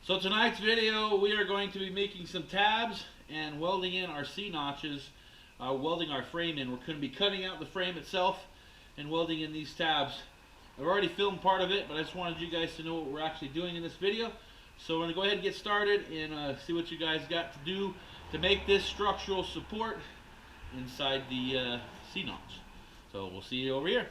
So tonight's video, we are going to be making some tabs and welding in our C-notches, welding our frame in. We're going to be cutting out the frame itself and welding in these tabs. I've already filmed part of it, but I just wanted you guys to know what we're actually doing in this video. So we're going to go ahead and get started and see what you guys got to do to make this structural support inside the C-notch. So we'll see you over here.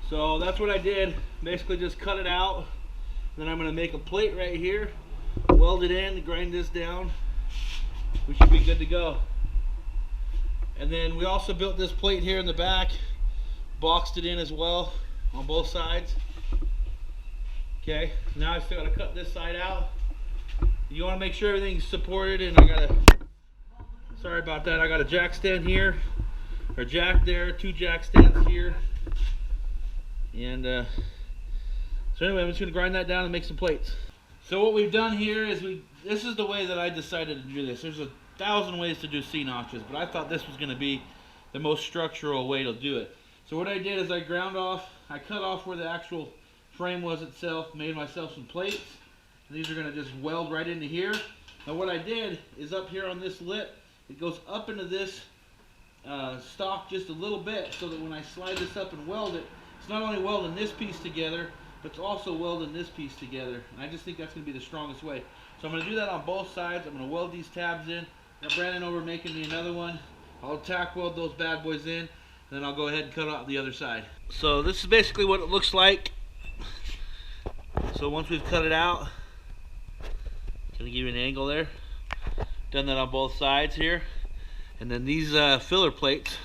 So that's what I did, basically just cut it out. Then I'm going to make a plate right here, weld it in, grind this down. We should be good to go. And then we also built this plate here in the back, boxed it in as well on both sides. Okay, now I still got to cut this side out. You want to make sure everything's supported, and I got a, sorry about that, I got a jack stand here, or jack there, two jack stands here. And so anyway, I'm just going to grind that down and make some plates. So what we've done here is this is the way that I decided to do this. There's 1,000 ways to do C-notches, but I thought this was going to be the most structural way to do it. So what I did is I cut off where the actual frame was itself, made myself some plates. And these are going to just weld right into here. Now what I did is up here on this lip, it goes up into this stock just a little bit, so that when I slide this up and weld it, it's not only welding this piece together, but it's also welding this piece together. And I just think that's going to be the strongest way. So I'm going to do that on both sides. I'm going to weld these tabs in. Got Brandon over making me another one. I'll tack weld those bad boys in, and then I'll go ahead and cut out the other side. So this is basically what it looks like. So once we've cut it out, I'm going to give you an angle there. Done that on both sides here. And then these filler plates,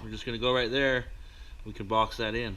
we're just going to go right there. We can box that in.